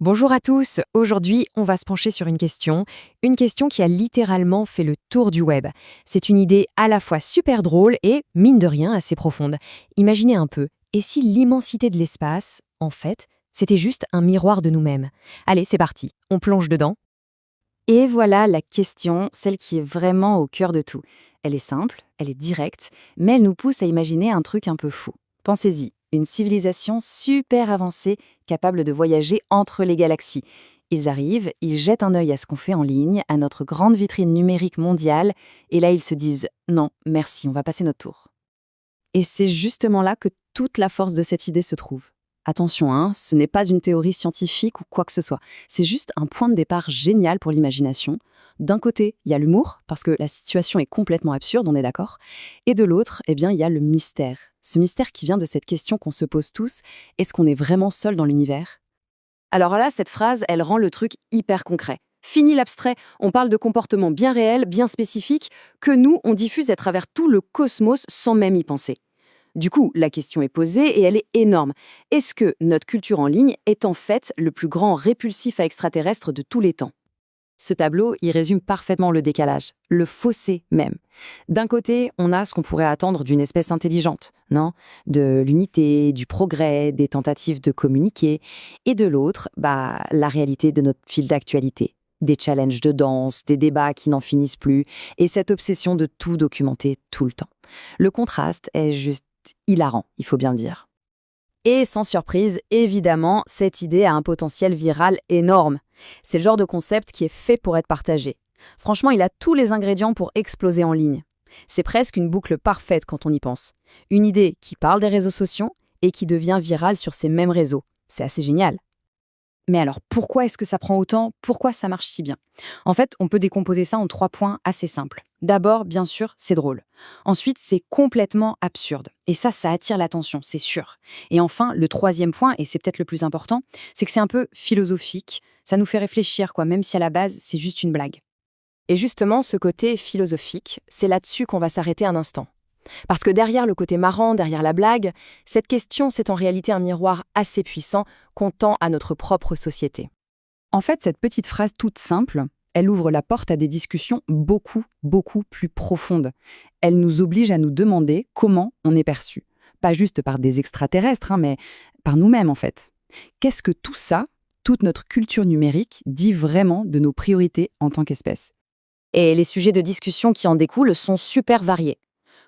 Bonjour à tous, aujourd'hui on va se pencher sur une question qui a littéralement fait le tour du web. C'est une idée à la fois super drôle et, mine de rien, assez profonde. Imaginez un peu, et si l'immensité de l'espace, en fait, c'était juste un miroir de nous-mêmes? Allez, c'est parti, on plonge dedans. Et voilà la question, celle qui est vraiment au cœur de tout. Elle est simple, elle est directe, mais elle nous pousse à imaginer un truc un peu fou. Pensez-y, une civilisation super avancée, capable de voyager entre les galaxies. Ils arrivent, ils jettent un œil à ce qu'on fait en ligne, à notre grande vitrine numérique mondiale, et là ils se disent non, merci, on va passer notre tour. Et c'est justement là que toute la force de cette idée se trouve. Attention, hein, ce n'est pas une théorie scientifique ou quoi que ce soit. C'est juste un point de départ génial pour l'imagination. D'un côté, il y a l'humour, parce que la situation est complètement absurde, on est d'accord. Et de l'autre, eh bien, il y a le mystère. Ce mystère qui vient de cette question qu'on se pose tous, est-ce qu'on est vraiment seul dans l'univers? Alors là, cette phrase, elle rend le truc hyper concret. Fini l'abstrait, on parle de comportements bien réels, bien spécifiques, que nous, on diffuse à travers tout le cosmos sans même y penser. Du coup, la question est posée et elle est énorme. Est-ce que notre culture en ligne est en fait le plus grand répulsif à extraterrestres de tous les temps? Ce tableau, il résume parfaitement le décalage, le fossé même. D'un côté, on a ce qu'on pourrait attendre d'une espèce intelligente, non? De l'unité, du progrès, des tentatives de communiquer. Et de l'autre, la réalité de notre fil d'actualité. Des challenges de danse, des débats qui n'en finissent plus, et cette obsession de tout documenter tout le temps. Le contraste est juste hilarant, il faut bien le dire. Et sans surprise, évidemment, cette idée a un potentiel viral énorme. C'est le genre de concept qui est fait pour être partagé. Franchement, il a tous les ingrédients pour exploser en ligne. C'est presque une boucle parfaite quand on y pense. Une idée qui parle des réseaux sociaux et qui devient virale sur ces mêmes réseaux. C'est assez génial. Mais alors, pourquoi est-ce que ça prend autant? Pourquoi ça marche si bien? En fait, on peut décomposer ça en 3 points assez simples. D'abord, bien sûr, c'est drôle. Ensuite, c'est complètement absurde. Et ça attire l'attention, c'est sûr. Et enfin, le troisième point, et c'est peut-être le plus important, c'est que c'est un peu philosophique. Ça nous fait réfléchir, quoi, même si à la base, c'est juste une blague. Et justement, ce côté philosophique, c'est là-dessus qu'on va s'arrêter un instant. Parce que derrière le côté marrant, derrière la blague, cette question, c'est en réalité un miroir assez puissant qu'on tend à notre propre société. En fait, cette petite phrase toute simple, elle ouvre la porte à des discussions beaucoup, beaucoup plus profondes. Elle nous oblige à nous demander comment on est perçu. Pas juste par des extraterrestres, mais par nous-mêmes en fait. Qu'est-ce que tout ça, toute notre culture numérique, dit vraiment de nos priorités en tant qu'espèce? Et les sujets de discussion qui en découlent sont super variés.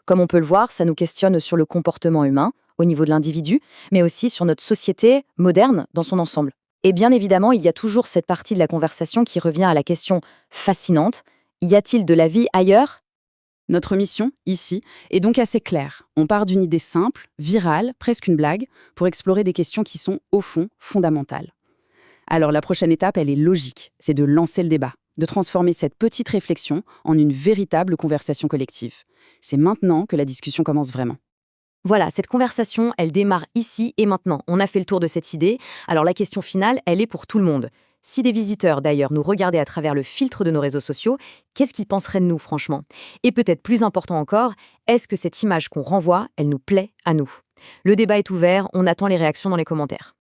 Comme on peut le voir, ça nous questionne sur le comportement humain, au niveau de l'individu, mais aussi sur notre société moderne dans son ensemble. Et bien évidemment, il y a toujours cette partie de la conversation qui revient à la question fascinante, y a-t-il de la vie ailleurs? Notre mission, ici, est donc assez claire. On part d'une idée simple, virale, presque une blague, pour explorer des questions qui sont, au fond, fondamentales. Alors la prochaine étape, elle est logique, c'est de lancer le débat, de transformer cette petite réflexion en une véritable conversation collective. C'est maintenant que la discussion commence vraiment. Voilà, cette conversation, elle démarre ici et maintenant. On a fait le tour de cette idée. Alors la question finale, elle est pour tout le monde. Si des visiteurs, d'ailleurs, nous regardaient à travers le filtre de nos réseaux sociaux, qu'est-ce qu'ils penseraient de nous, franchement? Et peut-être plus important encore, est-ce que cette image qu'on renvoie, elle nous plaît à nous? Le débat est ouvert, on attend les réactions dans les commentaires.